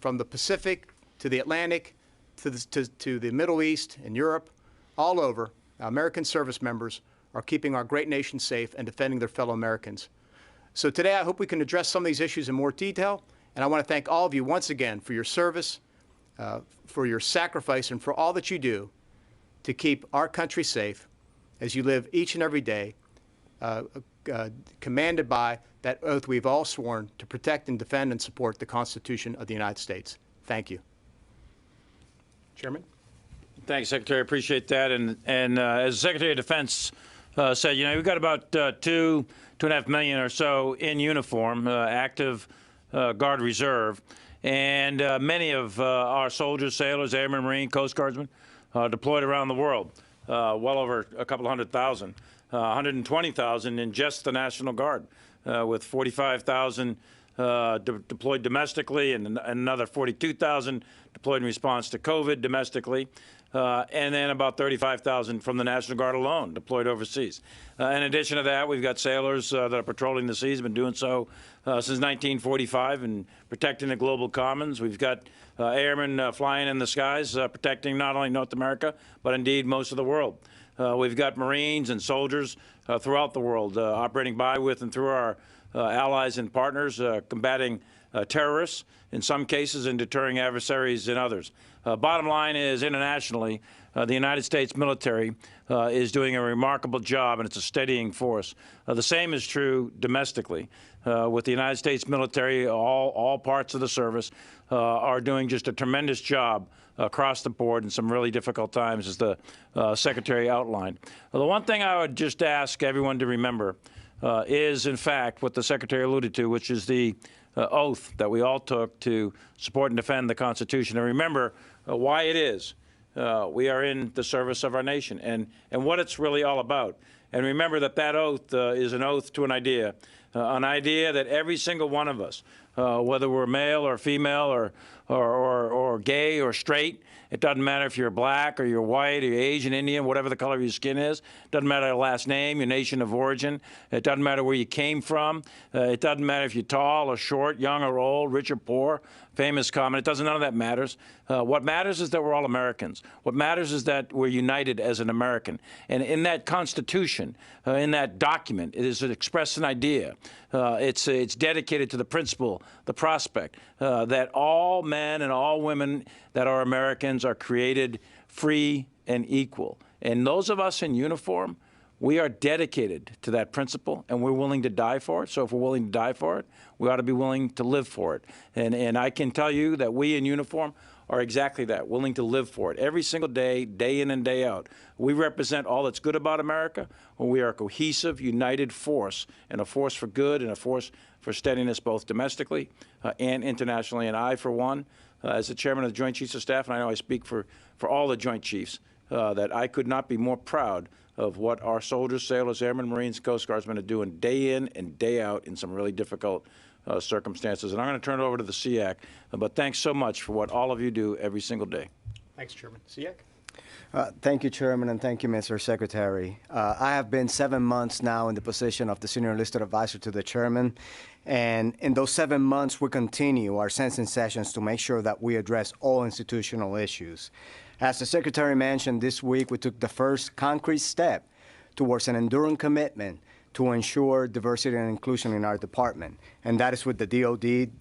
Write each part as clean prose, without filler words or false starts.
from the Pacific to the Atlantic to the Middle East and Europe, all over, American service members are keeping our great nation safe and defending their fellow Americans. So today I hope we can address some of these issues in more detail, and I want to thank all of you once again for your service, for your sacrifice, and for all that you do to keep our country safe as you live each and every day, commanded by that oath we've all sworn to protect and defend and support the Constitution of the United States. Thank you. Chairman? Thanks, Secretary. I appreciate that. And as the Secretary of Defense said, you know, we've got about 2.5 million or so in uniform, active Guard Reserve, and many of our soldiers, sailors, airmen, Marine, Coast Guardsmen deployed around the world, well over a couple 100,000, 120,000 in just the National Guard, with 45,000 deployed domestically and another 42,000 deployed in response to COVID domestically, and then about 35,000 from the National Guard alone deployed overseas. In addition to that, we've got sailors that are patrolling the seas, been doing so since 1945 and protecting the global commons. We've got airmen flying in the skies, protecting not only North America, but indeed most of the world. We've got Marines and soldiers throughout the world operating by, with, and through our allies and partners, combating terrorists in some cases and deterring adversaries in others. Bottom line is, internationally, the United States military is doing a remarkable job, and it's a steadying force. The same is true domestically. With the United States military, all parts of the service are doing just a tremendous job across the board in some really difficult times, as the Secretary outlined. The one thing I would just ask everyone to remember is, in fact, what the Secretary alluded to, which is the oath that we all took to support and defend the Constitution. And remember why it is we are in the service of our nation and what it's really all about. And remember that that oath is an oath to an idea that every single one of us, whether we're male or female or gay or straight, it doesn't matter if you're black or you're white or you're Asian, Indian, whatever the color of your skin is. It doesn't matter your last name, your nation of origin. It doesn't matter where you came from. It doesn't matter if you're tall or short, young or old, rich or poor, famous, common. It doesn't, none of that matters. What matters is that we're all Americans. What matters is that we're united as an American. And in that Constitution, in that document, it is expressed an idea. It's dedicated to the principle, the prospect, that all men and all women that are Americans are created free and equal. And those of us in uniform, we are dedicated to that principle, and we're willing to die for it. So if we're willing to die for it, we ought to be willing to live for it. And I can tell you that we in uniform are exactly that, willing to live for it every single day, day in and day out. We represent all that's good about America, when we are a cohesive, united force, and a force for good and a force for steadiness both domestically and internationally. And I, for one, as the chairman of the Joint Chiefs of Staff, and I know I speak for all the Joint Chiefs, that I could not be more proud of what our soldiers, sailors, airmen, Marines, Coast Guardsmen are doing day in and day out in some really difficult circumstances. And I'm going to turn it over to the SEAC, but thanks so much for what all of you do every single day. Thanks, Chairman. SEAC? Thank you, Chairman, and thank you, Mr. Secretary. I have been 7 months now in the position of the Senior Enlisted Advisor to the Chairman, and in those 7 months, we continue our sensing sessions to make sure that we address all institutional issues. As the Secretary mentioned, this week we took the first concrete step towards an enduring commitment to ensure diversity and inclusion in our department, and that is with the DoD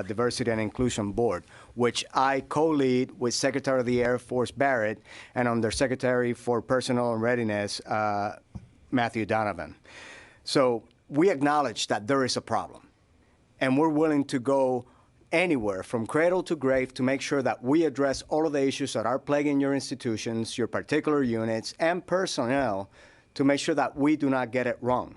Diversity and Inclusion Board, which I co-lead with Secretary of the Air Force Barrett and Undersecretary for Personnel and Readiness, Matthew Donovan. So we acknowledge that there is a problem, and we're willing to go anywhere from cradle to grave to make sure that we address all of the issues that are plaguing your institutions, your particular units, and personnel, to make sure that we do not get it wrong.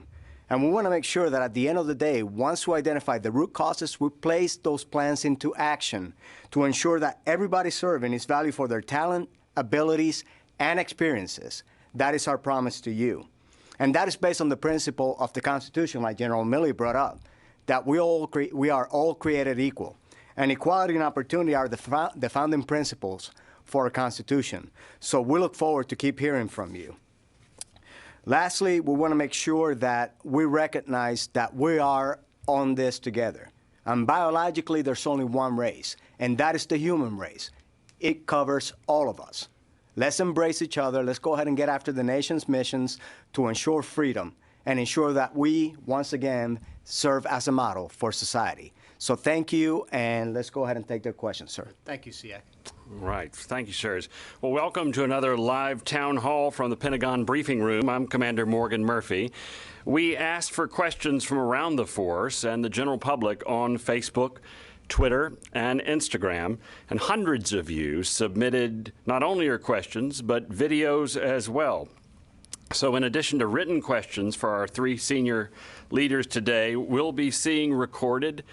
And we want to make sure that at the end of the day, once we identify the root causes, we place those plans into action to ensure that everybody serving is valued for their talent, abilities, and experiences. That is our promise to you. And that is based on the principle of the Constitution, like General Milley brought up, that we are all created equal. And equality and opportunity are the founding principles for our Constitution. So we look forward to keep hearing from you. Lastly, we want to make sure that we recognize that we are on this together. And biologically, there's only one race, and that is the human race. It covers all of us. Let's embrace each other. Let's go ahead and get after the nation's missions to ensure freedom and ensure that we, once again, serve as a model for society. So thank you, and let's go ahead and take their questions, sir. Thank you, SEAC. Right. Thank you, sirs. Well, welcome to another live town hall from the Pentagon briefing room. I'm Commander Morgan Murphy. We asked for questions from around the force and the general public on Facebook, Twitter, and Instagram, and hundreds of you submitted not only your questions, but videos as well. So in addition to written questions for our three senior leaders today, we'll be seeing recorded,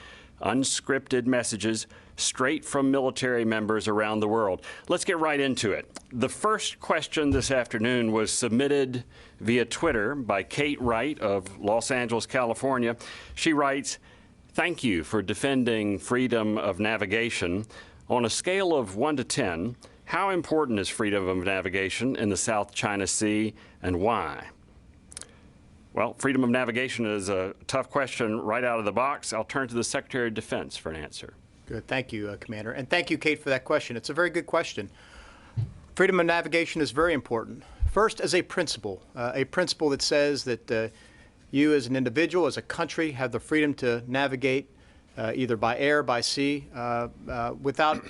unscripted messages straight from military members around the world. Let's get right into it. The first question this afternoon was submitted via Twitter by Kate Wright of Los Angeles, California. She writes, "Thank you for defending freedom of navigation. On a scale of 1 to 10, how important is freedom of navigation in the South China Sea and why?" Well, freedom of navigation is a tough question right out of the box. I'll turn to the Secretary of Defense for an answer. Good. Thank you, Commander. And thank you, Kate, for that question. It's a very good question. Freedom of navigation is very important. First, as a principle that says that you as an individual, as a country, have the freedom to navigate either by air, by sea, without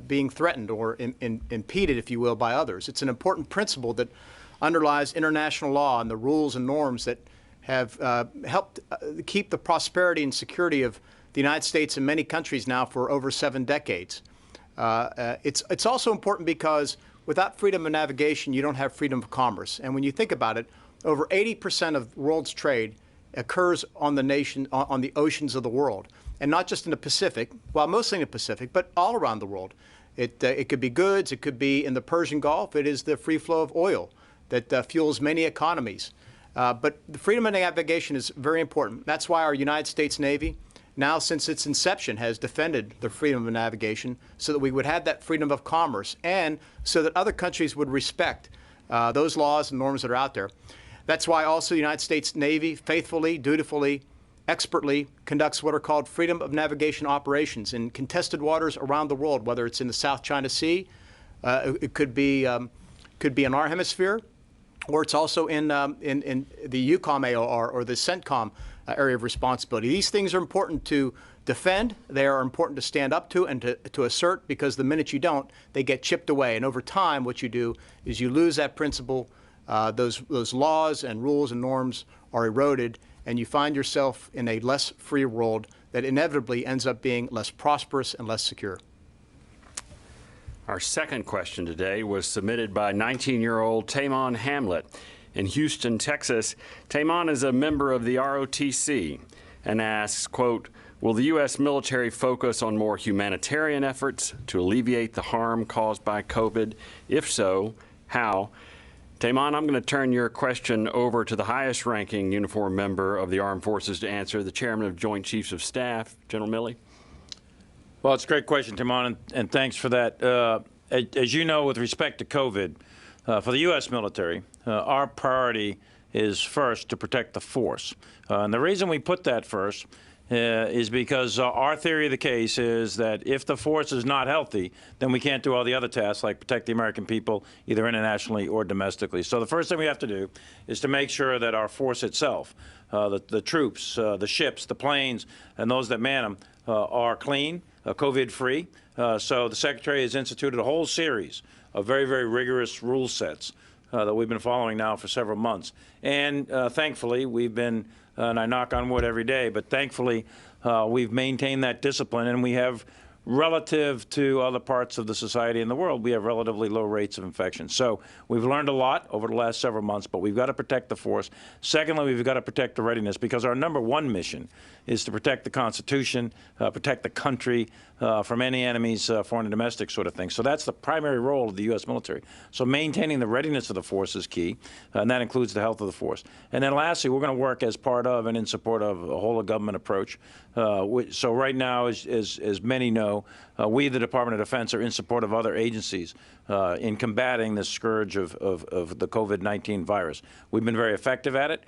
being threatened or impeded, if you will, by others. It's an important principle that underlies international law and the rules and norms that have helped keep the prosperity and security of the United States and many countries now for over 7 decades. It's also important because without freedom of navigation, you don't have freedom of commerce. And when you think about it, over 80% of the world's trade occurs on the oceans of the world, and not just in the Pacific, well, mostly in the Pacific, but all around the world. It could be goods, it could be in the Persian Gulf. It is the free flow of oil that fuels many economies. But the freedom of navigation is very important. That's why our United States Navy, now since its inception, has defended the freedom of navigation so that we would have that freedom of commerce and so that other countries would respect those laws and norms that are out there. That's why also the United States Navy faithfully, dutifully, expertly conducts what are called freedom of navigation operations in contested waters around the world, whether it's in the South China Sea, it could be in our hemisphere, or it's also in the EUCOM AOR or the CENTCOM area of responsibility. These things are important to defend. They are important to stand up to and to assert, because the minute you don't, they get chipped away. And over time, what you do is you lose that principle. Those laws and rules and norms are eroded, and you find yourself in a less free world that inevitably ends up being less prosperous and less secure. Our second question today was submitted by 19-year-old Tamon Hamlet in Houston, Texas. Tamon is a member of the ROTC and asks, quote, "Will the U.S. military focus on more humanitarian efforts to alleviate the harm caused by COVID? If so, how?" Tamon, I'm going to turn your question over to the highest-ranking uniformed member of the Armed Forces to answer, the Chairman of Joint Chiefs of Staff, General Milley. Well, it's a great question, Tamon, and thanks for that. As you know, with respect to COVID, for the U.S. military, our priority is first to protect the force. And the reason we put that first is because our theory of the case is that if the force is not healthy, then we can't do all the other tasks like protect the American people, either internationally or domestically. So the first thing we have to do is to make sure that our force itself, the troops, the ships, the planes, and those that man them are clean, COVID-free. So the Secretary has instituted a whole series of very, very rigorous rule sets that we've been following now for several months. And thankfully, we've been, and I knock on wood every day, but thankfully we've maintained that discipline, and we have, relative to other parts of the society in the world, we have relatively low rates of infection. So we've learned a lot over the last several months, but we've got to protect the force. Secondly, we've got to protect the readiness, because our #1 mission is to protect the Constitution, protect the country from any enemies, foreign and domestic sort of thing. So that's the primary role of the U.S. military. So maintaining the readiness of the force is key, and that includes the health of the force. And then lastly, we're going to work as part of and in support of a whole-of-government approach. So right now, as many know, we, the Department of Defense, are in support of other agencies in combating this scourge of the COVID-19 virus. We've been very effective at it.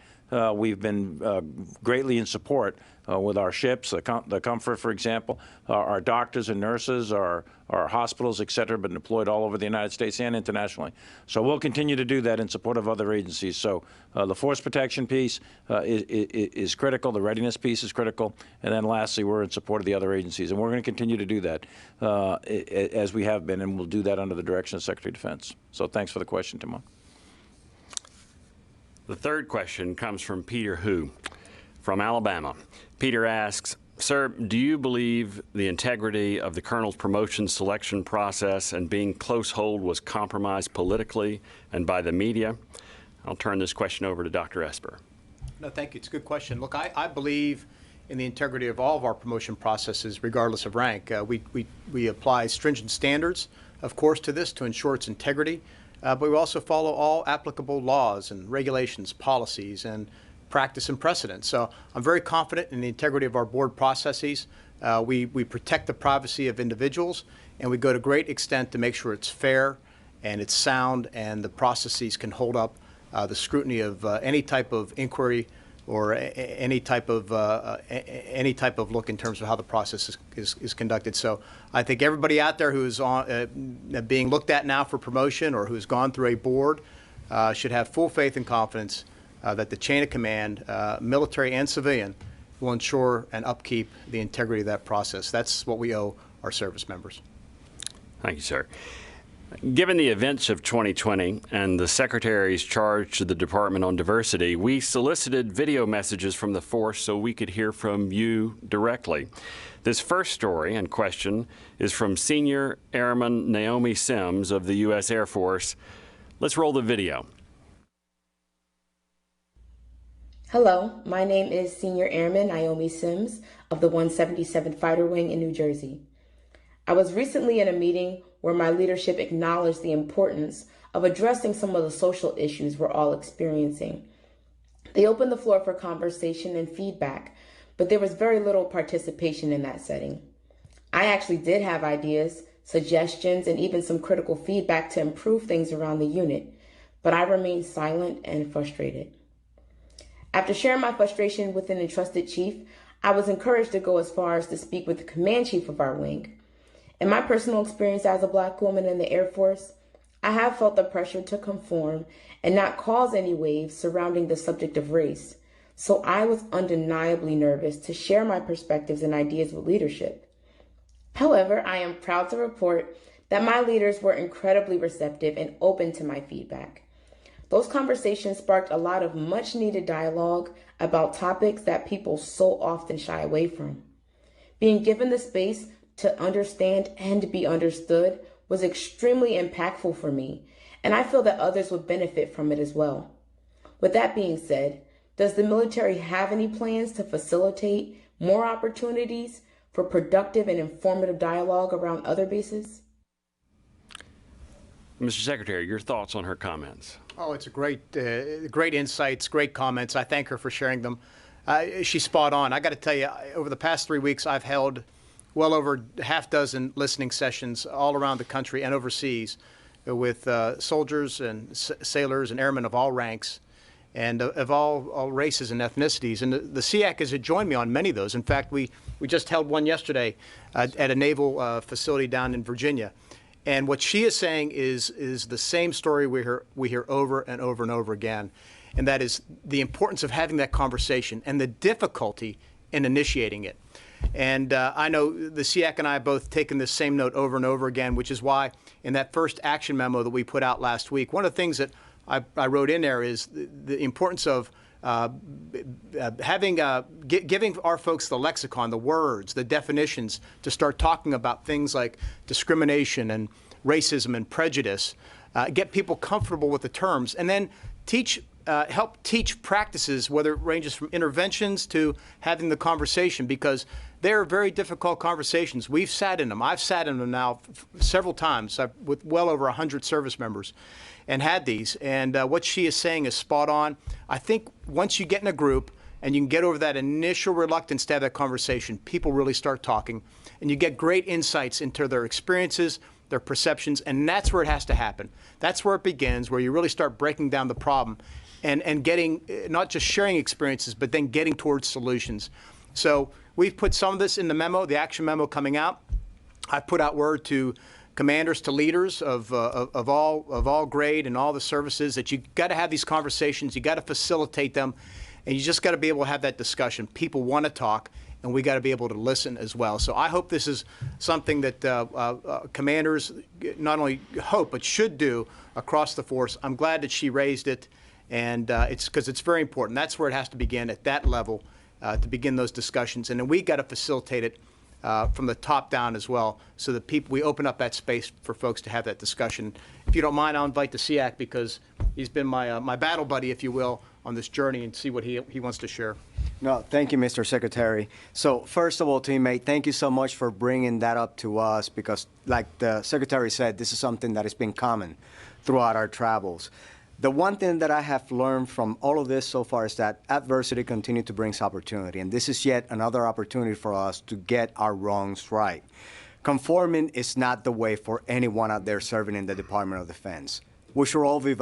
we've been greatly in support with our ships, the Comfort, for example. Our doctors and nurses, our hospitals, et cetera, have been deployed all over the United States and internationally. So we'll continue to do that in support of other agencies. So the force protection piece is critical. The readiness piece is critical. And then lastly, we're in support of the other agencies. And we're going to continue to do that as we have been, and we'll do that under the direction of Secretary of Defense. So thanks for the question, Timon. The third question comes from Peter Hu from Alabama. Peter asks, sir, do you believe the integrity of the colonel's promotion selection process and being close hold was compromised politically and by the media? I'll turn this question over to Dr. Esper. No, thank you. It's a good question. Look, I believe in the integrity of all of our promotion processes, regardless of rank. We apply stringent standards, of course, to this to ensure its integrity, but we also follow all applicable laws and regulations, policies, and practice and precedent. So I'm very confident in the integrity of our board processes. We protect the privacy of individuals, and we go to great extent to make sure it's fair and it's sound and the processes can hold up the scrutiny of any type of inquiry or any type of look in terms of how the process is conducted. So I think everybody out there who's being looked at now for promotion or who's gone through a board should have full faith and confidence that the chain of command, military and civilian, will ensure and upkeep the integrity of that process. That's what we owe our service members. Thank you, sir. Given the events of 2020 and the Secretary's charge to the Department on diversity, we solicited video messages from the force so we could hear from you directly. This first story and question is from Senior Airman Naomi Sims of the U.S. Air Force. Let's roll the video. Hello, my name is Senior Airman Naomi Sims of the 177th Fighter Wing in New Jersey. I was recently in a meeting where my leadership acknowledged the importance of addressing some of the social issues we're all experiencing. They opened the floor for conversation and feedback, but there was very little participation in that setting. I actually did have ideas, suggestions, and even some critical feedback to improve things around the unit, but I remained silent and frustrated. After sharing my frustration with an entrusted chief, I was encouraged to go as far as to speak with the command chief of our wing. In my personal experience as a Black woman in the Air Force, I have felt the pressure to conform and not cause any waves surrounding the subject of race, so I was undeniably nervous to share my perspectives and ideas with leadership. However, I am proud to report that my leaders were incredibly receptive and open to my feedback. Those conversations sparked a lot of much-needed dialogue about topics that people so often shy away from. Being given the space to understand and be understood was extremely impactful for me, and I feel that others would benefit from it as well. With that being said, does the military have any plans to facilitate more opportunities for productive and informative dialogue around other bases? Mr. Secretary, your thoughts on her comments? Oh, it's a great insights, great comments. I thank her for sharing them. She's spot on. I got to tell you, over the past 3 weeks, I've held well over half dozen listening sessions all around the country and overseas with soldiers and sailors and airmen of all ranks and of all races and ethnicities. And the SEAC has joined me on many of those. In fact, we just held one yesterday at a naval facility down in Virginia. And what she is saying is the same story we hear over and over and over again, and that is the importance of having that conversation and the difficulty in initiating it. And I know the SEAC and I have both taken this same note over and over again, which is why in that first action memo that we put out last week, one of the things that I wrote in there is the importance of giving our folks the lexicon, the words, the definitions to start talking about things like discrimination and racism and prejudice, get people comfortable with the terms, and then help teach practices, whether it ranges from interventions to having the conversation, because they're very difficult conversations. We've sat in them. I've sat in them now several times with well over 100 service members and had these. And what she is saying is spot on. I think once you get in a group and you can get over that initial reluctance to have that conversation, people really start talking, and you get great insights into their experiences, their perceptions, and that's where it has to happen. That's where it begins, where you really start breaking down the problem. and getting, not just sharing experiences, but then getting towards solutions. So we've put some of this in the memo, the action memo coming out. I've put out word to commanders, to leaders of all grade and all the services that you got to have these conversations, you got to facilitate them, and you just got to be able to have that discussion. People want to talk, and we got to be able to listen as well. So I hope this is something that commanders not only hope but should do across the force. I'm glad that she raised it, and it's because it's very important. That's where it has to begin, at that level, to begin those discussions, and then we got to facilitate it from the top down as well, so that we open up that space for folks to have that discussion. If you don't mind, I'll invite the SEAC, because he's been my battle buddy, if you will, on this journey, and see what he wants to share. No, thank you, Mr. Secretary. So first of all, teammate, thank you so much for bringing that up to us, because like the Secretary said, this is something that has been common throughout our travels. The one thing that I have learned from all of this so far is that adversity continues to bring opportunity, and this is yet another opportunity for us to get our wrongs right. Conforming is not the way for anyone out there serving in the Department of Defense. We should all be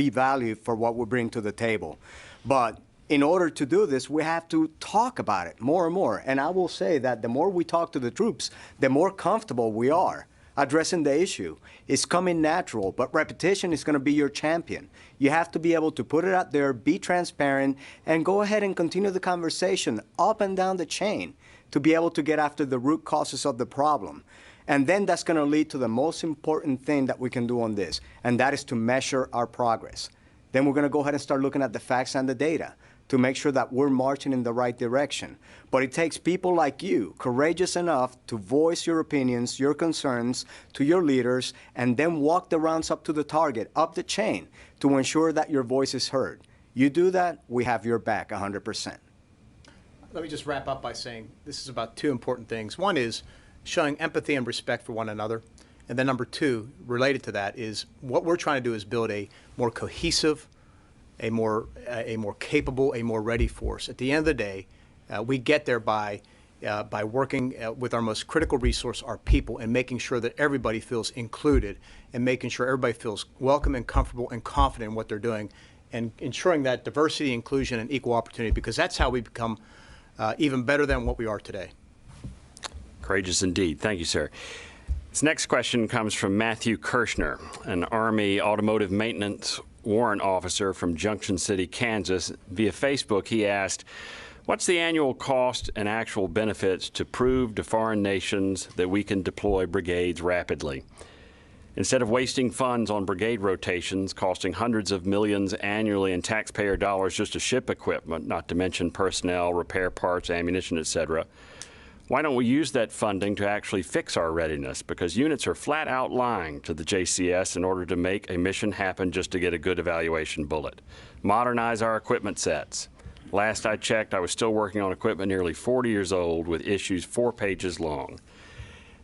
valued for what we bring to the table. But in order to do this, we have to talk about it more and more. And I will say that the more we talk to the troops, the more comfortable we are addressing the issue. It's coming natural, but repetition is going to be your champion. You have to be able to put it out there, be transparent, and go ahead and continue the conversation up and down the chain to be able to get after the root causes of the problem. And then that's going to lead to the most important thing that we can do on this, and that is to measure our progress. Then we're going to go ahead and start looking at the facts and the data to make sure that we're marching in the right direction. But it takes people like you, courageous enough to voice your opinions, your concerns to your leaders, and then walk the rounds up to the target, up the chain, to ensure that your voice is heard. You do that, we have your back 100%. Let me just wrap up by saying this is about two important things. One is showing empathy and respect for one another. And then number two, related to that, is what we're trying to do is build a more cohesive, a more capable, a more ready force. At the end of the day, we get there by working with our most critical resource, our people, and making sure that everybody feels included, and making sure everybody feels welcome and comfortable and confident in what they're doing, and ensuring that diversity, inclusion, and equal opportunity, because that's how we become even better than what we are today. Courageous indeed. Thank you, sir. This next question comes from Matthew Kirshner, an Army automotive maintenance warrant officer from Junction City, Kansas. Via Facebook, he asked, what's the annual cost and actual benefits to prove to foreign nations that we can deploy brigades rapidly? Instead of wasting funds on brigade rotations costing hundreds of millions annually in taxpayer dollars just to ship equipment, not to mention personnel, repair parts, ammunition, etc., why don't we use that funding to actually fix our readiness? Because units are flat out lying to the JCS in order to make a mission happen just to get a good evaluation bullet. Modernize our equipment sets. Last I checked, I was still working on equipment nearly 40 years old with issues 4 pages long.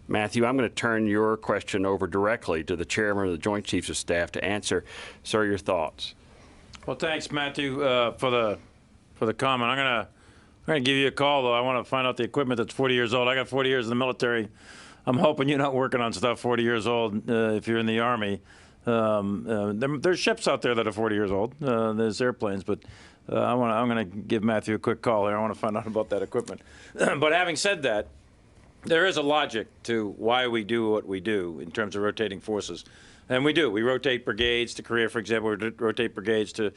Matthew, I'm going to turn your question over directly to the Chairman of the Joint Chiefs of Staff to answer. Sir, your thoughts. Well, thanks, Matthew, for the comment. I'm going to give you a call, though. I want to find out the equipment that's 40 years old. I got 40 years in the military. I'm hoping you're not working on stuff 40 years old if you're in the Army. There's ships out there that are 40 years old. There's airplanes, but I'm going to give Matthew a quick call here. I want to find out about that equipment. But having said that, there is a logic to why we do what we do in terms of rotating forces. And we do. We rotate brigades to Korea, for example. We rotate brigades to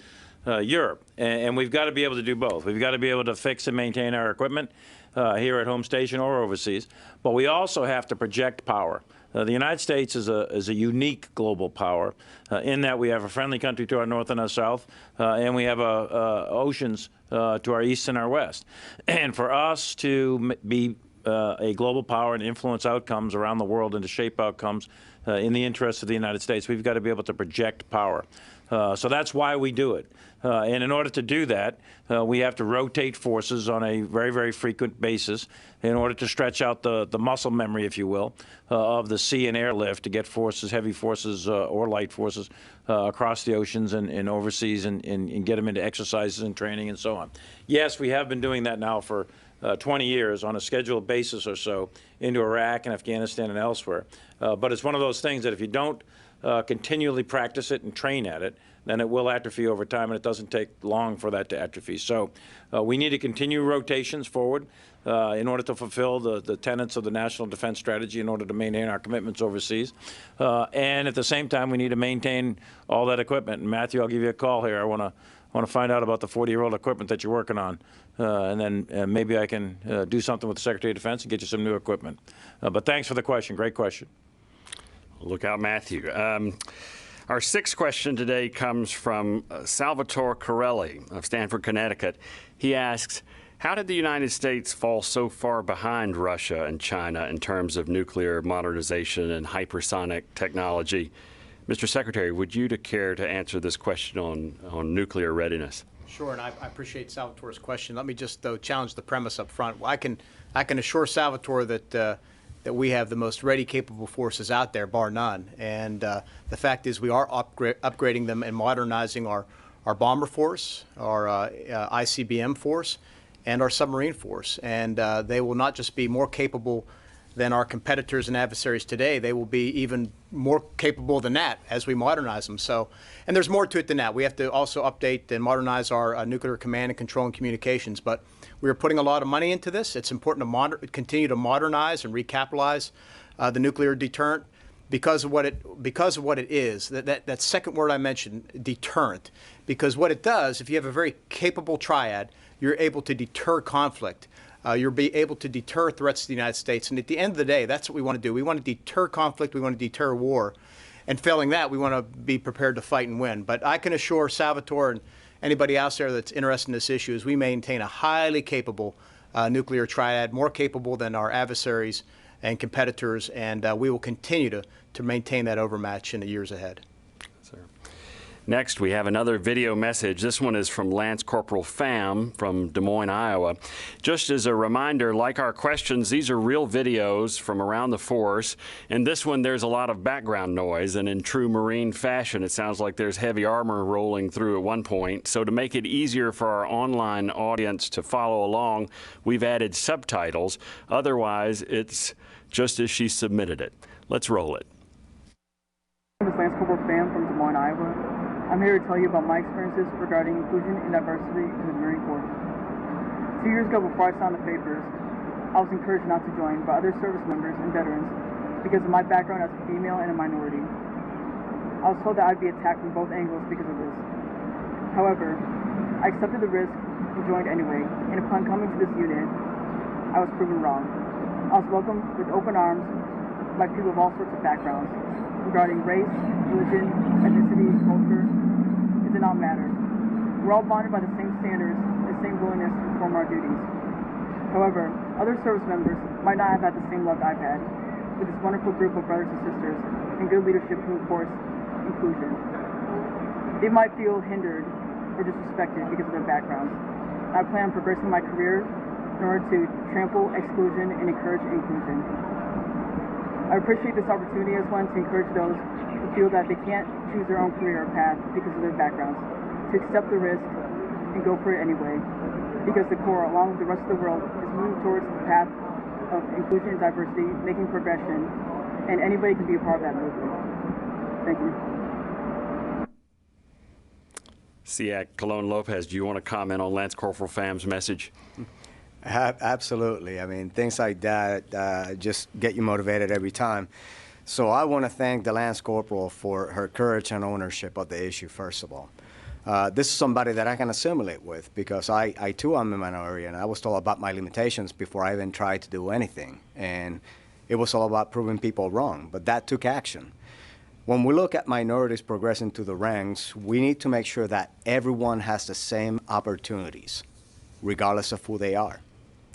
Europe. And we've got to be able to do both. We've got to be able to fix and maintain our equipment here at home station or overseas. But we also have to project power. The United States is a unique global power in that we have a friendly country to our north and our south, and we have oceans to our east and our west. And for us to be a global power and influence outcomes around the world and to shape outcomes in the interest of the United States, we've got to be able to project power. So that's why we do it. And in order to do that, we have to rotate forces on a very, very frequent basis in order to stretch out the muscle memory, if you will, of the sea and air lift to get forces, heavy forces or light forces, across the oceans and overseas and get them into exercises and training and so on. Yes, we have been doing that now for 20 years on a scheduled basis or so into Iraq and Afghanistan and elsewhere. But it's one of those things that if you don't continually practice it and train at it, then it will atrophy over time, and it doesn't take long for that to atrophy. So we need to continue rotations forward in order to fulfill the tenets of the National Defense Strategy in order to maintain our commitments overseas. And at the same time, we need to maintain all that equipment. And Matthew, I'll give you a call here. I want to find out about the 40-year-old equipment that you're working on. And then maybe I can do something with the Secretary of Defense and get you some new equipment. But thanks for the question. Great question. Look out, Matthew. Our sixth question today comes from Salvatore Corelli of Stamford, Connecticut. He asks, how did the United States fall so far behind Russia and China in terms of nuclear modernization and hypersonic technology? Mr. Secretary, would you care to answer this question on nuclear readiness? Sure, and I appreciate Salvatore's question. Let me just, though, challenge the premise up front. Well, I can assure Salvatore that we have the most ready, capable forces out there, bar none. And the fact is we are upgrading them and modernizing our bomber force, our ICBM force, and our submarine force. And they will not just be more capable than our competitors and adversaries today. They will be even more capable than that as we modernize them. So, and there's more to it than that. We have to also update and modernize our nuclear command and control and communications. But we are putting a lot of money into this. It's important to continue to modernize and recapitalize the nuclear deterrent because of what it is. That second word I mentioned, deterrent. Because what it does, if you have a very capable triad, you're able to deter conflict. You'll be able to deter threats to the United States. And at the end of the day, that's what we want to do. We want to deter conflict. We want to deter war. And failing that, we want to be prepared to fight and win. But I can assure Salvatore and anybody else there that's interested in this issue is we maintain a highly capable nuclear triad, more capable than our adversaries and competitors. And we will continue to maintain that overmatch in the years ahead. Next, we have another video message. This one is from Lance Corporal Pham from Des Moines, Iowa. Just as a reminder, like our questions, these are real videos from around the force. In this one, there's a lot of background noise, and in true Marine fashion, it sounds like there's heavy armor rolling through at one point. So to make it easier for our online audience to follow along, we've added subtitles. Otherwise, it's just as she submitted it. Let's roll it. This is Lance Corporal Pham from Des Moines, Iowa. I'm here to tell you about my experiences regarding inclusion and diversity in the Marine Corps. 2 years ago, before I signed the papers, I was encouraged not to join by other service members and veterans because of my background as a female and a minority. I was told that I'd be attacked from both angles because of this. However, I accepted the risk and joined anyway, and upon coming to this unit, I was proven wrong. I was welcomed with open arms by people of all sorts of backgrounds regarding race, religion, ethnicity, culture. It did not matter. We're all bonded by the same standards and the same willingness to perform our duties. However, other service members might not have had the same luck I've had with this wonderful group of brothers and sisters and good leadership who enforce inclusion. They might feel hindered or disrespected because of their backgrounds. I plan on progressing my career in order to trample exclusion and encourage inclusion. I appreciate this opportunity as one to encourage those who feel that they can't choose their own career or path because of their backgrounds, to accept the risk and go for it anyway, because the Corps, along with the rest of the world, is moving towards the path of inclusion and diversity, making progression, and anybody can be a part of that movement. Thank you. SEAC Colon Lopez, do you want to comment on Lance Corporal Pham's message? Absolutely. I mean, things like that just get you motivated every time. So I want to thank the Lance Corporal for her courage and ownership of the issue, first of all. This is somebody that I can assimilate with because I too am a minority, and I was told about my limitations before I even tried to do anything. And it was all about proving people wrong, but that took action. When we look at minorities progressing to the ranks, we need to make sure that everyone has the same opportunities, regardless of who they are.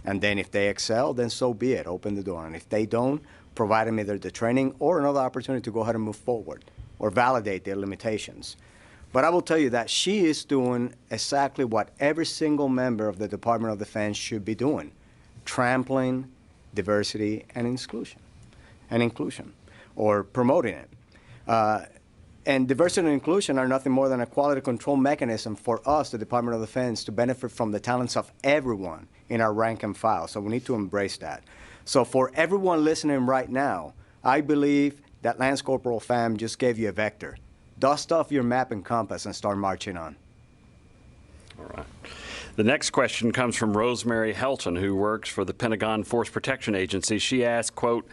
And then if they excel, then so be it, open the door. And if they don't, provide them either the training or another opportunity to go ahead and move forward or validate their limitations. But I will tell you that she is doing exactly what every single member of the Department of Defense should be doing, trampling diversity and inclusion, or promoting it. And diversity and inclusion are nothing more than a quality control mechanism for us, the Department of Defense, to benefit from the talents of everyone in our rank and file. So we need to embrace that. So for everyone listening right now, I believe that Lance Corporal Pham just gave you a vector. Dust off your map and compass and start marching on. All right. The next question comes from Rosemary Helton, who works for the Pentagon Force Protection Agency. She asked, quote,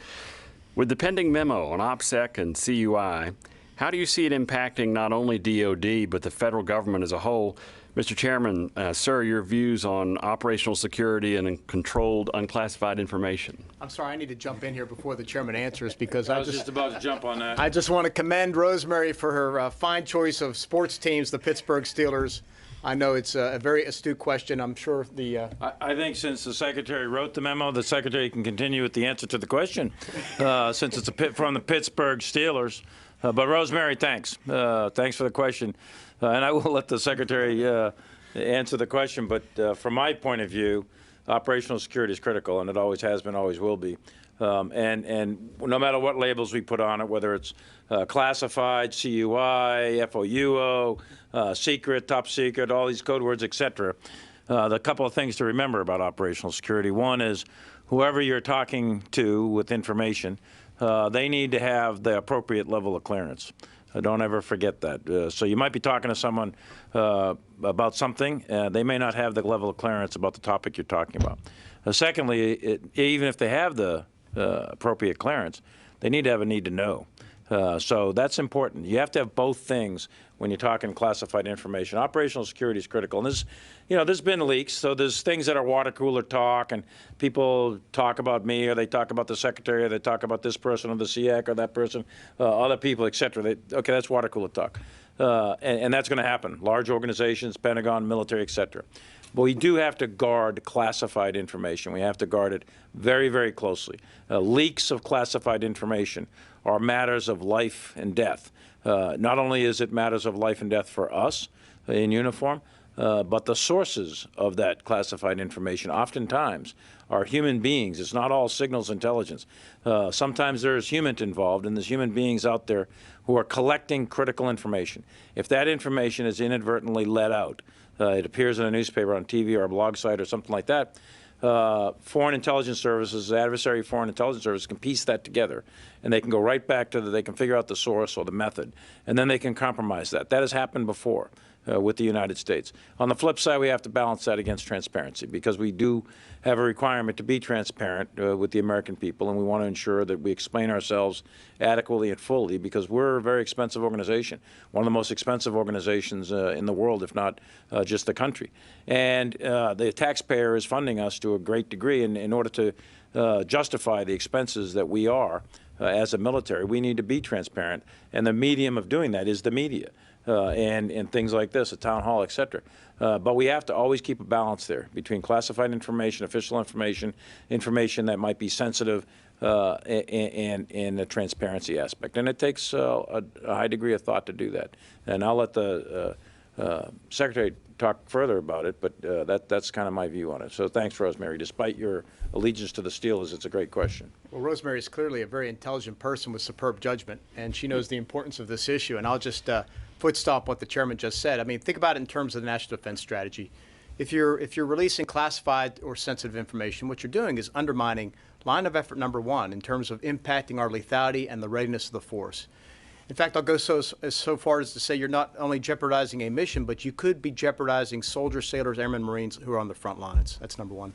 with the pending memo on OPSEC and CUI, how do you see it impacting not only DOD, but the federal government as a whole? Mr. Chairman, sir, your views on operational security and controlled unclassified information. I'm sorry, I need to jump in here before the chairman answers because I was just about to jump on that. I just want to commend Rosemary for her fine choice of sports teams, the Pittsburgh Steelers. I know it's a very astute question. I'm sure the... I think since the Secretary wrote the memo, the Secretary can continue with the answer to the question, since it's from the Pittsburgh Steelers. But Rosemary, thanks. Thanks for the question. And I will let the Secretary answer the question. But from my point of view, operational security is critical, and it always has been, always will be. And no matter what labels we put on it, whether it's classified, CUI, FOUO, secret, top secret, all these code words, et cetera, the couple of things to remember about operational security. One is whoever you're talking to with information, they need to have the appropriate level of clearance. Don't ever forget that. So you might be talking to someone about something. They may not have the level of clearance about the topic you're talking about. Secondly, even if they have the appropriate clearance, they need to have a need to know. So that's important. You have to have both things when you're talking classified information. Operational security is critical. And this, there's been leaks, so there's things that are water cooler talk, and people talk about me, or they talk about the Secretary, or they talk about this person, or the SEAC, or that person, other people, et cetera. Okay, that's water cooler talk. And that's going to happen. Large organizations, Pentagon, military, et cetera. But we do have to guard classified information. We have to guard it very, very closely. Leaks of classified information are matters of life and death. Not only is it matters of life and death for us in uniform, but the sources of that classified information oftentimes are human beings. It's not all signals intelligence. Sometimes there's human involved, and there's human beings out there who are collecting critical information. If that information is inadvertently let out, it appears in a newspaper, on TV, or a blog site, or something like that, foreign intelligence services, adversary foreign intelligence services can piece that together, and they can go right back to they can figure out the source or the method, and then they can compromise that. That has happened before with the United States. On the flip side, we have to balance that against transparency, because we do have a requirement to be transparent with the American people, and we want to ensure that we explain ourselves adequately and fully, because we're a very expensive organization, one of the most expensive organizations in the world, if not just the country. And the taxpayer is funding us to a great degree, and in order to justify the expenses that we are as a military, we need to be transparent, and the medium of doing that is the media. And things like this, a town hall, et cetera. But we have to always keep a balance there between classified information, official information, information that might be sensitive, and the transparency aspect. And it takes a high degree of thought to do that. And I'll let the Secretary talk further about it, but that's kind of my view on it. So thanks, Rosemary. Despite your allegiance to the Steelers, it's a great question. Well, Rosemary is clearly a very intelligent person with superb judgment, and she knows the importance of this issue. And I'll just footstop what the chairman just said. I mean, think about it in terms of the national defense strategy. If you're releasing classified or sensitive information, what you're doing is undermining line of effort number one in terms of impacting our lethality and the readiness of the force. In fact, I'll go so far as to say you're not only jeopardizing a mission, but you could be jeopardizing soldiers, sailors, airmen, Marines who are on the front lines. That's number one.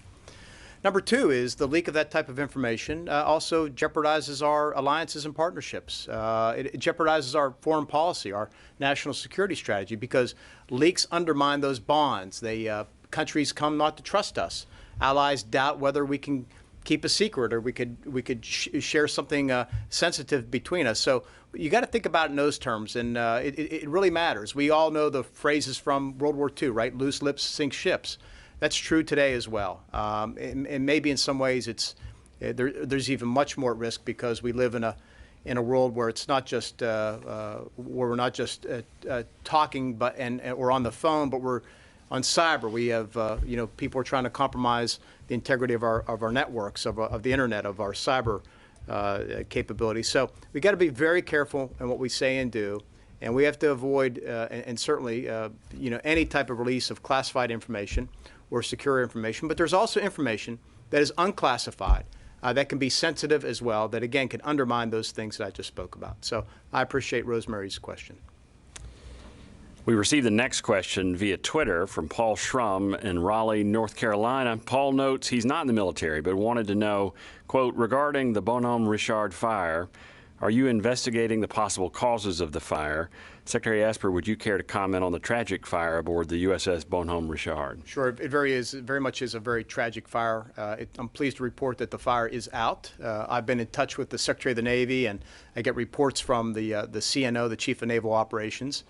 Number two is the leak of that type of information also jeopardizes our alliances and partnerships. It jeopardizes our foreign policy, our national security strategy, because leaks undermine those bonds. Countries come not to trust us. Allies doubt whether we can keep a secret, or we could share something sensitive between us. So you got to think about it in those terms, and it really matters. We all know the phrases from World War II, right? Loose lips sink ships. That's true today as well. And maybe in some ways there's even much more at risk, because we live in a world where it's not just where we're not just talking, but or on the phone, but we're on cyber. We have people are trying to compromise the integrity of our networks, of the internet, of our cyber capabilities. So we got to be very careful in what we say and do. And we have to avoid, and certainly, you know, any type of release of classified information or secure information. But there's also information that is unclassified that can be sensitive as well, that again can undermine those things that I just spoke about. So I appreciate Rosemary's question. We received the next question via Twitter from Paul Schrum in Raleigh, North Carolina. Paul notes he's not in the military, but wanted to know, quote, regarding the Bonhomme Richard fire, are you investigating the possible causes of the fire? Secretary Esper, would you care to comment on the tragic fire aboard the USS Bonhomme Richard? Sure. It very much is a very tragic fire. I'm pleased to report that the fire is out. I've been in touch with the Secretary of the Navy, and I get reports from the CNO, the Chief of Naval Operations.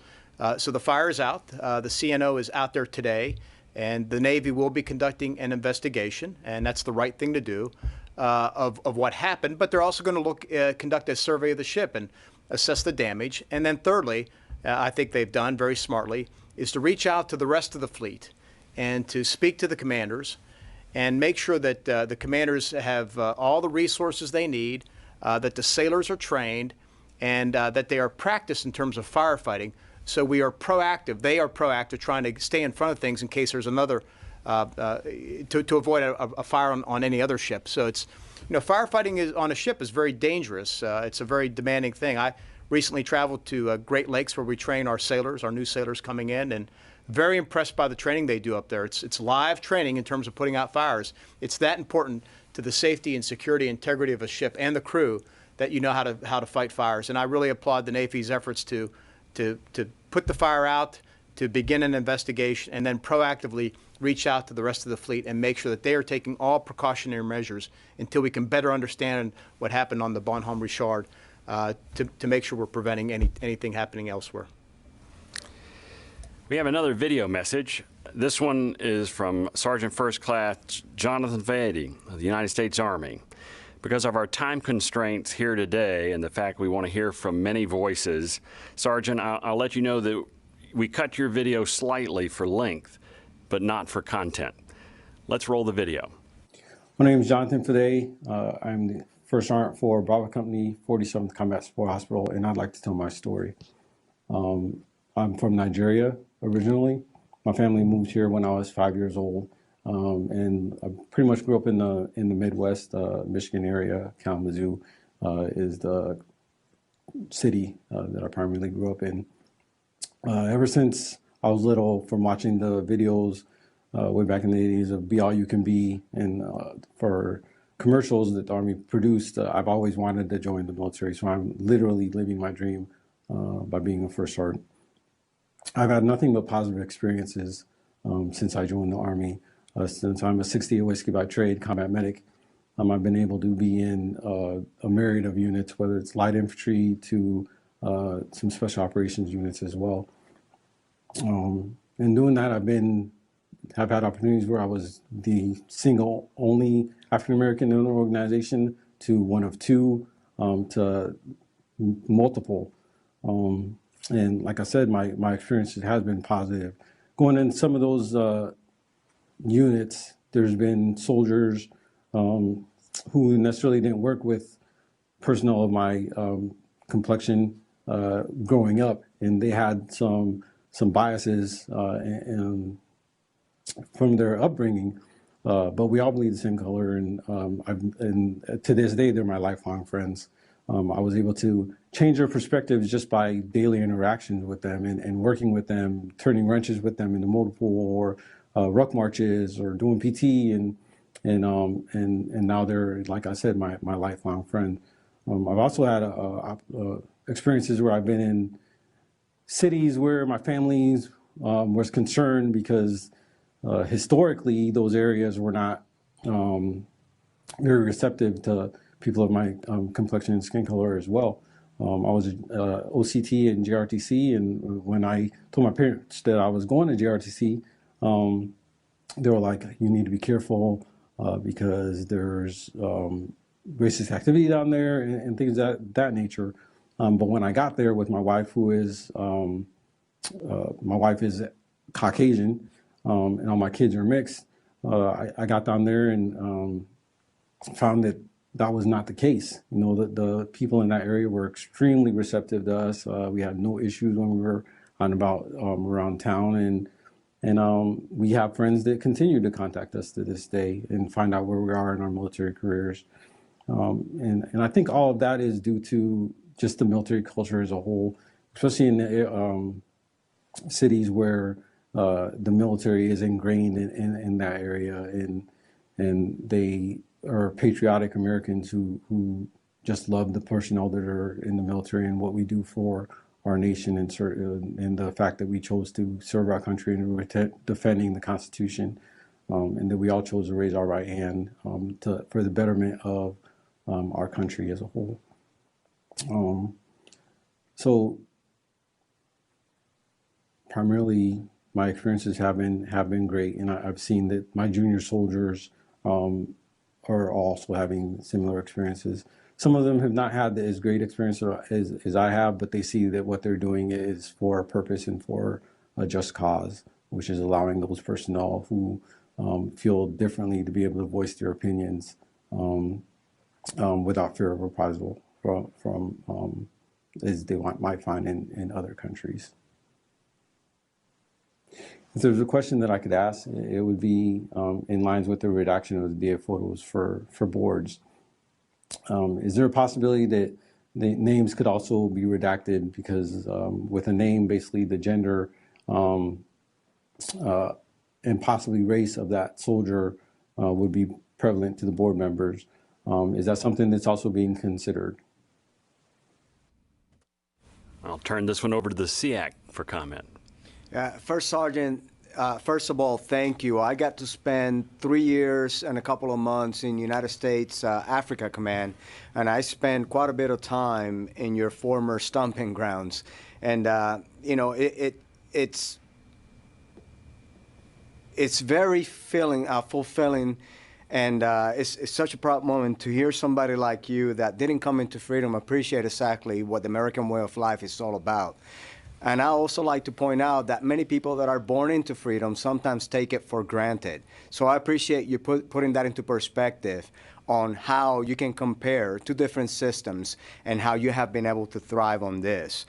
So the fire is out. The CNO is out there today, and the Navy will be conducting an investigation, and that's the right thing to do, of what happened. But they're also going to conduct a survey of the ship and assess the damage. And then thirdly, I think they've done very smartly, is to reach out to the rest of the fleet and to speak to the commanders and make sure that the commanders have all the resources they need, that the sailors are trained, and that they are practiced in terms of firefighting. So we are proactive. They are proactive, trying to stay in front of things in case there's another, to avoid a fire on any other ship. So it's, you know, firefighting on a ship is very dangerous. It's a very demanding thing. I recently traveled to Great Lakes, where we train our sailors, our new sailors coming in, and very impressed by the training they do up there. It's live training in terms of putting out fires. It's that important to the safety and security, integrity of a ship and the crew that you know how to fight fires. And I really applaud the Navy's efforts to put the fire out, to begin an investigation, and then proactively reach out to the rest of the fleet and make sure that they are taking all precautionary measures until we can better understand what happened on the Bonhomme Richard, to make sure we're preventing anything happening elsewhere. We have another video message. This one is from Sergeant First Class Jonathan Fayette of the United States Army. Because of our time constraints here today and the fact we want to hear from many voices, Sergeant, I'll let you know that we cut your video slightly for length, but not for content. Let's roll the video. My name is Jonathan Fayette. I'm the First Sergeant for Bravo Company, 47th Combat Support Hospital, and I'd like to tell my story. I'm from Nigeria originally. My family moved here when I was 5 years old. And I pretty much grew up in the Midwest, Michigan area. Kalamazoo is the city that I primarily grew up in. Ever since I was little, from watching the videos way back in the 80s of Be All You Can Be, and for commercials that the Army produced, I've always wanted to join the military. So I'm literally living my dream by being a first sergeant. I've had nothing but positive experiences since I joined the Army. Since I'm a 60 whiskey by trade combat medic, I've been able to be in a myriad of units, whether it's light infantry to some special operations units as well. In doing that, I've had opportunities where I was the single only African American in an organization to one of two to multiple. And like I said, my experience has been positive. Going in some of those units, there's been soldiers who necessarily didn't work with personnel of my complexion growing up, and they had some biases and from their upbringing, but we all bleed the same color, and to this day they're my lifelong friends. I was able to change their perspectives just by daily interactions with them and working with them, turning wrenches with them in the multiple or ruck marches or doing PT, and now they're, like I said, my lifelong friend. I've also had experiences where I've been in cities where my family was concerned because historically those areas were not very receptive to people of my complexion and skin color as well. I was OCT and JRTC, and when I told my parents that I was going to JRTC, they were like, you need to be careful because there's racist activity down there and things of that nature. But when I got there with my wife, who is, Caucasian, and all my kids are mixed, I got down there and found that that was not the case. You know, the people in that area were extremely receptive to us. We had no issues when we were on about around town, and we have friends that continue to contact us to this day and find out where we are in our military careers. And I think all of that is due to just the military culture as a whole, especially in the cities where the military is ingrained in that area, and they are patriotic Americans who just love the personnel that are in the military and what we do for our nation, and the fact that we chose to serve our country and we're defending the Constitution, and that we all chose to raise our right hand for the betterment of our country as a whole. So primarily, my experiences have been great, and I've seen that my junior soldiers are also having similar experiences. Some of them have not had as great experience as I have, but they see that what they're doing is for a purpose and for a just cause, which is allowing those personnel who feel differently to be able to voice their opinions without fear of reprisal from as they might find in other countries. If there's a question that I could ask, it would be in lines with the redaction of the DA photos for boards. Is there a possibility that the names could also be redacted, because with a name, basically the gender and possibly race of that soldier would be prevalent to the board members? Is that something that's also being considered? I'll turn this one over to the SEAC for comment. First Sergeant, first of all, thank you. I got to spend 3 years and a couple of months in United States Africa Command, and I spent quite a bit of time in your former stomping grounds. And, you know, it's very fulfilling, and it's such a proud moment to hear somebody like you that didn't come into freedom appreciate exactly what the American way of life is all about. And I also like to point out that many people that are born into freedom sometimes take it for granted. So I appreciate you putting that into perspective on how you can compare two different systems and how you have been able to thrive on this.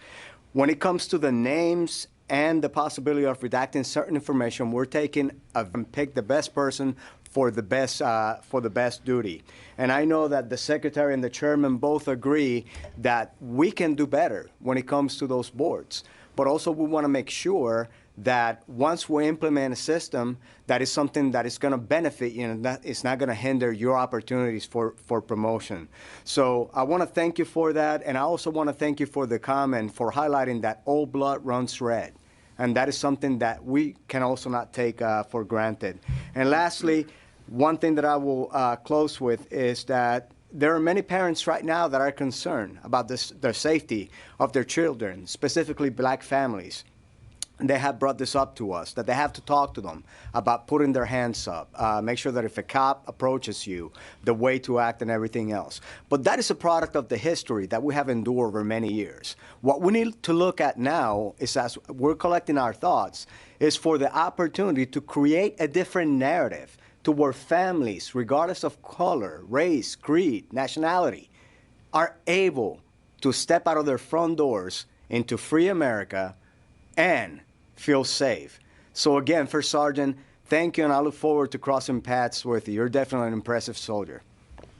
When it comes to the names and the possibility of redacting certain information, we're taking and pick the best person for the best duty. And I know that the Secretary and the Chairman both agree that we can do better when it comes to those boards. But also we want to make sure that once we implement a system, that is something that is going to benefit you, and that it's not going to hinder your opportunities for promotion. So I want to thank you for that, and I also want to thank you for the comment for highlighting that all blood runs red. And that is something that we can also not take for granted. And lastly, one thing that I will close with is that there are many parents right now that are concerned about the safety of their children, specifically black families. And they have brought this up to us, that they have to talk to them about putting their hands up, make sure that if a cop approaches you, the way to act and everything else. But that is a product of the history that we have endured over many years. What we need to look at now is, as we're collecting our thoughts, is for the opportunity to create a different narrative to where families, regardless of color, race, creed, nationality, are able to step out of their front doors into free America and feel safe. So again, First Sergeant, thank you, and I look forward to crossing paths with you. You're definitely an impressive soldier.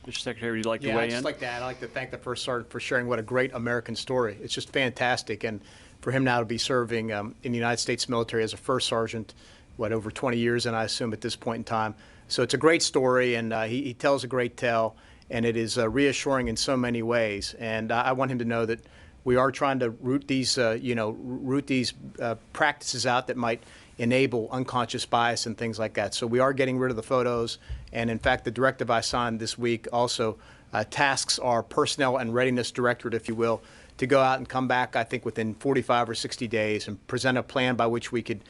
Mr. Secretary, would you like to Yeah, weigh I'd in? just like to add, I'd like to thank the First Sergeant for sharing what a great American story. It's just fantastic, and for him now to be serving in the United States military as a First Sergeant, over 20 years, and I assume at this point in time. So it's a great story, and he tells a great tale, and it is reassuring in so many ways. And I want him to know that we are trying to root these, practices out that might enable unconscious bias and things like that. So we are getting rid of the photos, and in fact, the directive I signed this week also tasks our personnel and readiness directorate, if you will, to go out and come back, I think, within 45 or 60 days and present a plan by which we could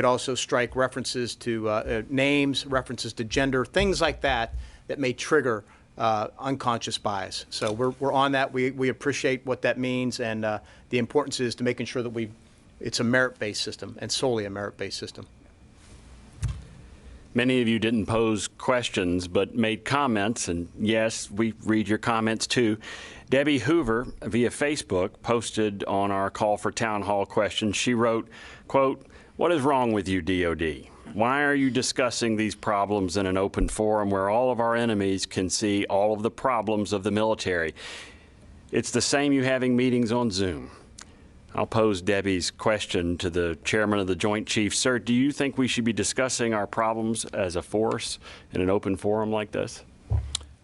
also strike references to names, references to gender, things like that that may trigger unconscious bias. So we're on that. We appreciate what that means, and the importance is to making sure that it's a merit-based system and solely a merit-based system. Many of you didn't pose questions, but made comments, and yes, we read your comments too. Debbie Hoover, via Facebook, posted on our call for town hall questions. She wrote, quote, "What is wrong with you, DOD? Why are you discussing these problems in an open forum where all of our enemies can see all of the problems of the military? It's the same you having meetings on Zoom." I'll pose Debbie's question to the chairman of the Joint Chiefs. Sir, do you think we should be discussing our problems as a force in an open forum like this?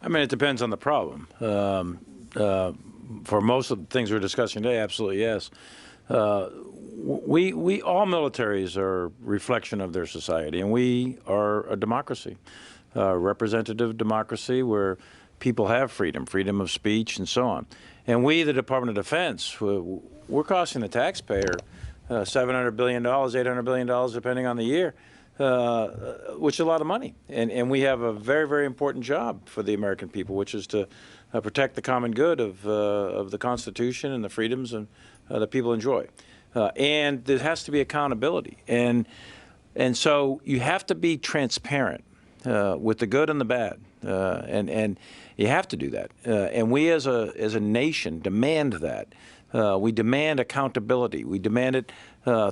I mean, it depends on the problem. For most of the things we're discussing today, absolutely yes. We all militaries are a reflection of their society, and we are a democracy, a representative democracy where people have freedom of speech, and so on. And we, the Department of Defense, we're costing the taxpayer $700 billion, $800 billion, depending on the year, which is a lot of money. And we have a very, very important job for the American people, which is to protect the common good of the Constitution and the freedoms that people enjoy. And there has to be accountability. And so you have to be transparent with the good and the bad. And you have to do that. And we as a nation demand that. We demand accountability. We demand it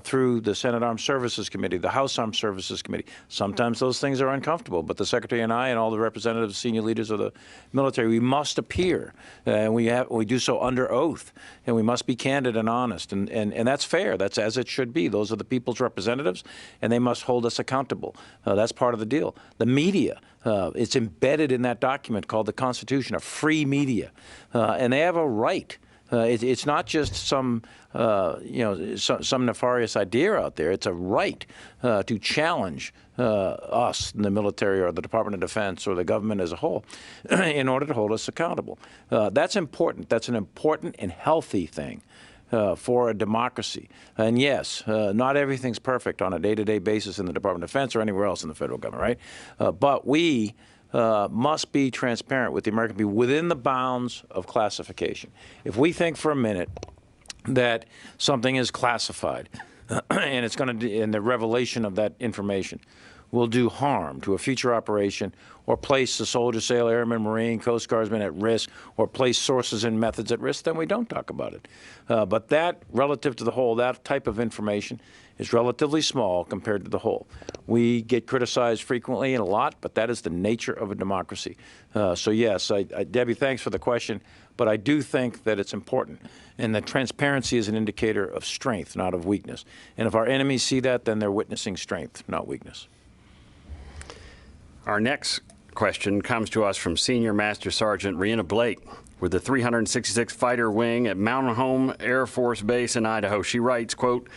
through the Senate Armed Services Committee, the House Armed Services Committee. Sometimes those things are uncomfortable, but the Secretary and I and all the representatives, senior leaders of the military, we must appear. And we do so under oath, and we must be candid and honest. And that's fair. That's as it should be. Those are the people's representatives, and they must hold us accountable. That's part of the deal. The media, it's embedded in that document called the Constitution, a free media, and they have a right. It's not just some nefarious idea out there. It's a right to challenge us in the military or the Department of Defense or the government as a whole in order to hold us accountable. That's important. That's an important and healthy thing for a democracy. And yes, not everything's perfect on a day-to-day basis in the Department of Defense or anywhere else in the federal government, right? But we must be transparent with the American people within the bounds of classification. If we think for a minute that something is classified and it's going to, and the revelation of that information will do harm to a future operation or place the soldier, sailor, airman, Marine, Coast Guardsman at risk or place sources and methods at risk, then we don't talk about it. But that, relative to the whole, that type of information is relatively small compared to the whole. We get criticized frequently and a lot, but that is the nature of a democracy. So yes, Debbie, thanks for the question, but I do think that it's important, and that transparency is an indicator of strength, not of weakness. And if our enemies see that, then they're witnessing strength, not weakness. Our next question comes to us from Senior Master Sergeant Rihanna Blake with the 366th Fighter Wing at Mountain Home Air Force Base in Idaho. She writes, quote,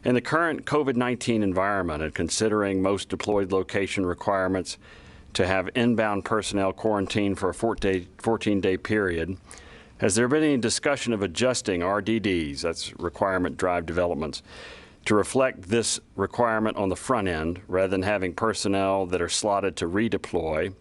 "In the current COVID-19 environment and considering most deployed location requirements to have inbound personnel quarantined for a 14-day period, has there been any discussion of adjusting RDDs, that's requirement drive developments, to reflect this requirement on the front end rather than having personnel that are slotted to redeploy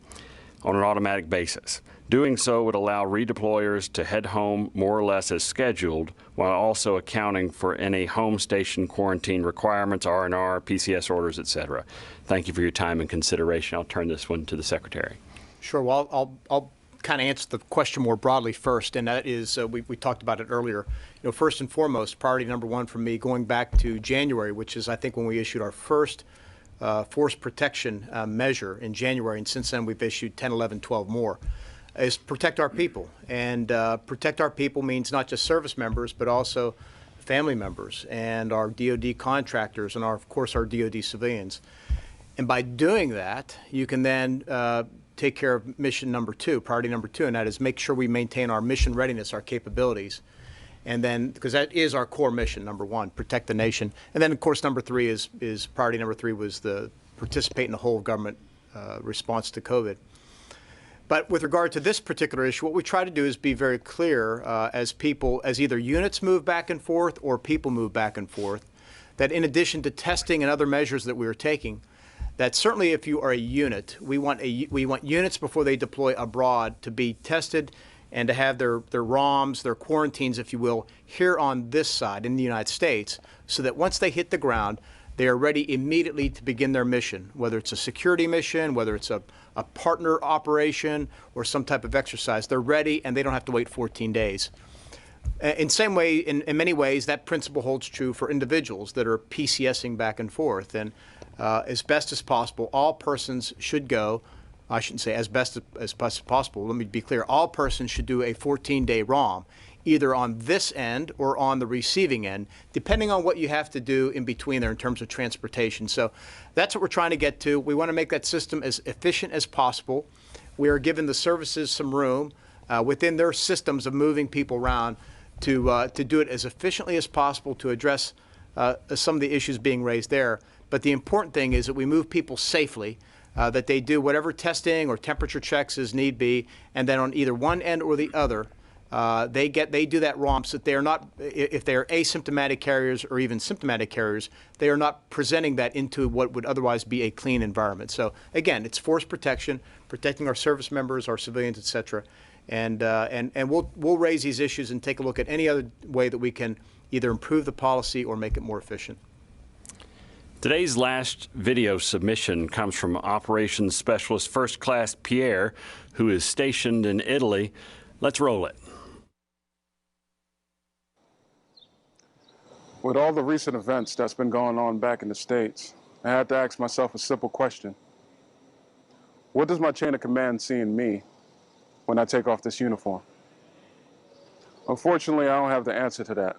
on an automatic basis? Doing so would allow redeployers to head home more or less as scheduled while also accounting for any home station quarantine requirements, R&R, PCS orders, etc. Thank you for your time and consideration. I'll turn this one to the Secretary. Sure. Well, I'll kind of answer the question more broadly first, and that is, we talked about it earlier. First and foremost, priority number one for me, going back to January, which is, I think, when we issued our first force protection measure in January, and since then we've issued 10, 11, 12 more, is protect our people. And protect our people means not just service members, but also family members and our DOD contractors and, of course, our DOD civilians. And by doing that, you can then take care of mission number two, priority number two, and that is make sure we maintain our mission readiness, our capabilities. And then, because that is our core mission, number one, protect the nation. And then, of course, number three is priority number three was the participate in the whole government response to COVID. But with regard to this particular issue, what we try to do is be very clear as either units move back and forth or people move back and forth, that in addition to testing and other measures that we are taking, that certainly if you are a unit, we want units before they deploy abroad to be tested and to have their ROMs, their quarantines, if you will, here on this side in the United States, so that once they hit the ground, they are ready immediately to begin their mission, whether it's a security mission, whether it's a partner operation, or some type of exercise. They're ready, and they don't have to wait 14 days. In many ways, that principle holds true for individuals that are PCSing back and forth. And as best as possible, all persons should go. I shouldn't say as best as possible. Let me be clear. All persons should do a 14-day ROM, either on this end or on the receiving end, depending on what you have to do in between there in terms of transportation. So that's what we're trying to get to. We want to make that system as efficient as possible. We are giving the services some room within their systems of moving people around to do it as efficiently as possible to address some of the issues being raised there. But the important thing is that we move people safely, that they do whatever testing or temperature checks as need be, and then on either one end or the other, they do that ROM so that they are not, if they are asymptomatic carriers or even symptomatic carriers, they are not presenting that into what would otherwise be a clean environment. So again, it's force protection, protecting our service members, our civilians, et cetera. And we'll raise these issues and take a look at any other way that we can either improve the policy or make it more efficient. Today's last video submission comes from Operations Specialist First Class Pierre, who is stationed in Italy. Let's roll it. With all the recent events that's been going on back in the States, I had to ask myself a simple question. What does my chain of command see in me when I take off this uniform? Unfortunately, I don't have the answer to that.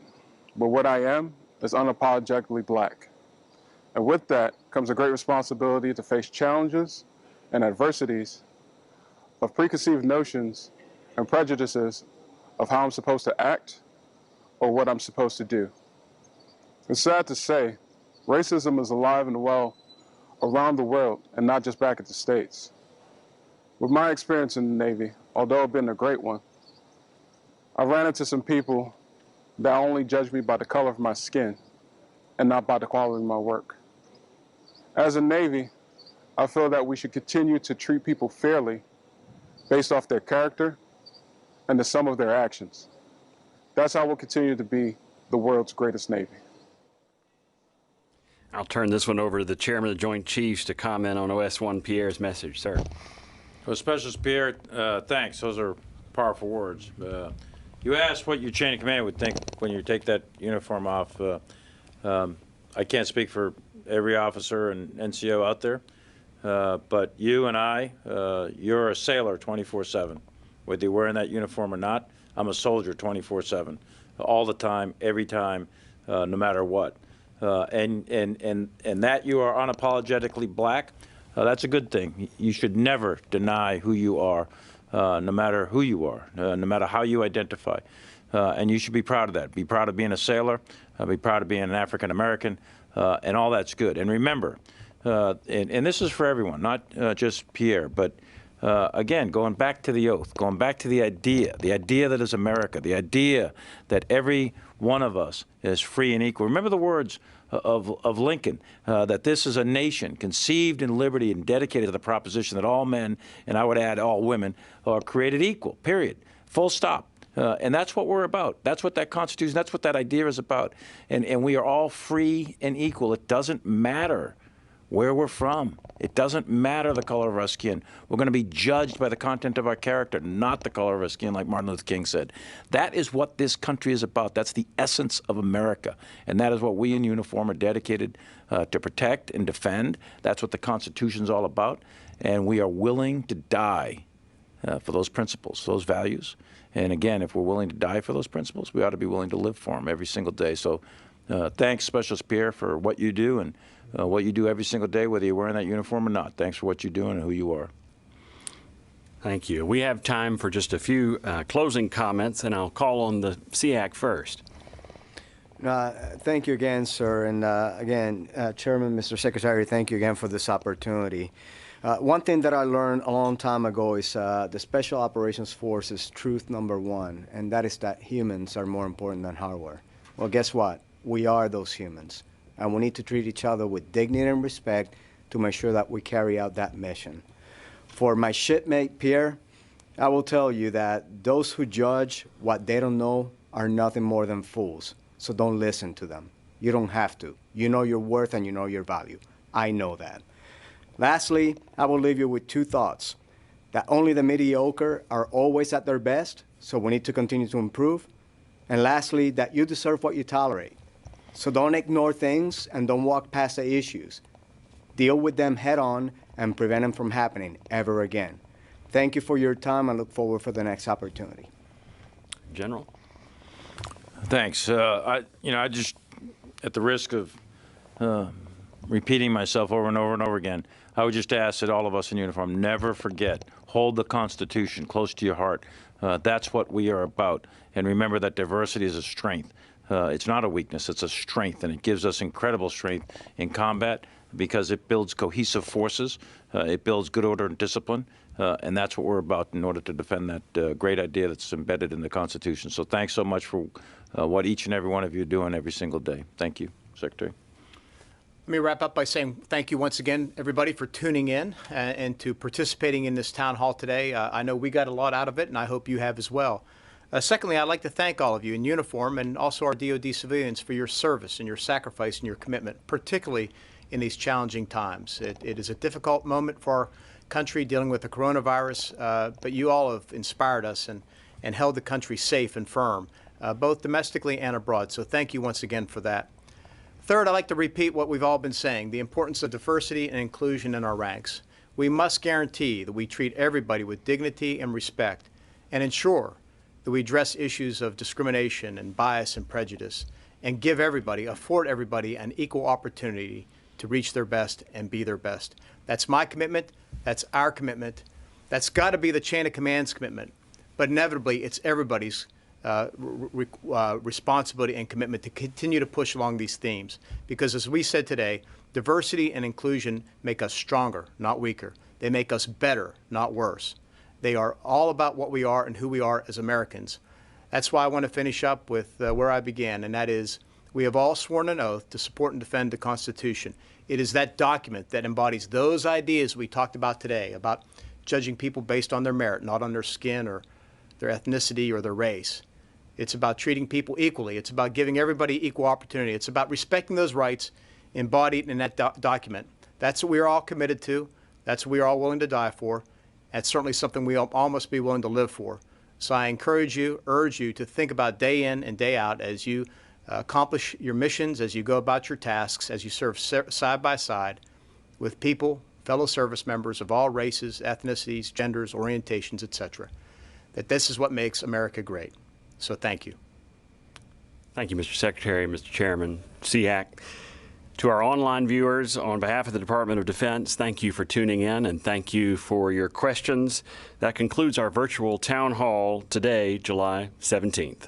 But what I am is unapologetically black. And with that comes a great responsibility to face challenges and adversities of preconceived notions and prejudices of how I'm supposed to act or what I'm supposed to do. It's sad to say, racism is alive and well around the world and not just back at the States. With my experience in the Navy, although it's been a great one, I ran into some people that only judged me by the color of my skin and not by the quality of my work. As a Navy, I feel that we should continue to treat people fairly based off their character and the sum of their actions. That's how we'll continue to be the world's greatest Navy. I'll turn this one over to the Chairman of the Joint Chiefs to comment on OS1 Pierre's message. Sir. Well, Specialist Pierre, thanks. Those are powerful words. You asked what your chain of command would think when you take that uniform off. I can't speak for every officer and NCO out there, but you and I, you're a sailor 24/7. Whether you're wearing that uniform or not, I'm a soldier 24/7, all the time, every time, no matter what. And that you are unapologetically black, that's a good thing. You should never deny who you are, no matter who you are, no matter how you identify. And you should be proud of that. Be proud of being a sailor. Be proud of being an African American, and all that's good. And remember, and this is for everyone, not just Pierre, but again, going back to the oath, going back to the idea that is America, the idea that every one of us is free and equal. Remember the words of Lincoln, that this is a nation conceived in liberty and dedicated to the proposition that all men, and I would add all women, are created equal, period, full stop. And that's what we're about. That's what that Constitution, that's what that idea is about. And we are all free and equal. It doesn't matter where we're from. It doesn't matter the color of our skin. We're going to be judged by the content of our character, not the color of our skin, like Martin Luther King said. That is what this country is about. That's the essence of America. And that is what we in uniform are dedicated to protect and defend. That's what the Constitution is all about. And we are willing to die for those principles, those values. And again, if we're willing to die for those principles, we ought to be willing to live for them every single day. So thanks, Specialist Pierre, for what you do and what you do every single day, whether you're wearing that uniform or not. Thanks for what you're doing and who you are. Thank you. We have time for just a few closing comments, and I'll call on the SEAC first. Thank you again, sir. And again, Chairman, Mr. Secretary, thank you again for this opportunity. One thing that I learned a long time ago is the Special Operations Force is truth number one, and that is that humans are more important than hardware. Well, guess what? We are those humans, and we need to treat each other with dignity and respect to make sure that we carry out that mission. For my shipmate, Pierre, I will tell you that those who judge what they don't know are nothing more than fools, so don't listen to them. You don't have to. You know your worth and you know your value. I know that. Lastly, I will leave you with two thoughts. That only the mediocre are always at their best, so we need to continue to improve. And lastly, that you deserve what you tolerate. So don't ignore things and don't walk past the issues. Deal with them head on and prevent them from happening ever again. Thank you for your time. I look forward for the next opportunity. General. Thanks. I just, at the risk of repeating myself over and over and over again, I would just ask that all of us in uniform never forget, hold the Constitution close to your heart. That's what we are about. And remember that diversity is a strength. It's not a weakness, it's a strength, and it gives us incredible strength in combat because it builds cohesive forces, it builds good order and discipline, and that's what we're about in order to defend that great idea that's embedded in the Constitution. So thanks so much for what each and every one of you are doing every single day. Thank you, Secretary. Let me wrap up by saying thank you once again, everybody, for tuning in and to participating in this town hall today. I know we got a lot out of it, and I hope you have as well. Secondly, I'd like to thank all of you in uniform and also our DoD civilians for your service and your sacrifice and your commitment, particularly in these challenging times. It is a difficult moment for our country dealing with the coronavirus, but you all have inspired us and held the country safe and firm, both domestically and abroad. So thank you once again for that. Third, I'd like to repeat what we've all been saying, the importance of diversity and inclusion in our ranks. We must guarantee that we treat everybody with dignity and respect and ensure that we address issues of discrimination and bias and prejudice and afford everybody an equal opportunity to reach their best and be their best. That's my commitment. That's our commitment. That's got to be the chain of command's commitment. But inevitably, it's everybody's responsibility and commitment to continue to push along these themes. Because as we said today, diversity and inclusion make us stronger, not weaker. They make us better, not worse. They are all about what we are and who we are as Americans. That's why I want to finish up with where I began, and that is we have all sworn an oath to support and defend the Constitution. It is that document that embodies those ideas we talked about today, about judging people based on their merit, not on their skin or their ethnicity or their race. It's about treating people equally. It's about giving everybody equal opportunity. It's about respecting those rights embodied in that document. That's what we are all committed to. That's what we are all willing to die for. That's certainly something we all must be willing to live for. So I encourage you, urge you to think about day in and day out as you accomplish your missions, as you go about your tasks, as you serve side by side with people, fellow service members of all races, ethnicities, genders, orientations, etc. That this is what makes America great. So thank you. Thank you, Mr. Secretary, Mr. Chairman, SEAC. To our online viewers, on behalf of the Department of Defense, thank you for tuning in and thank you for your questions. That concludes our virtual town hall today, July 17th.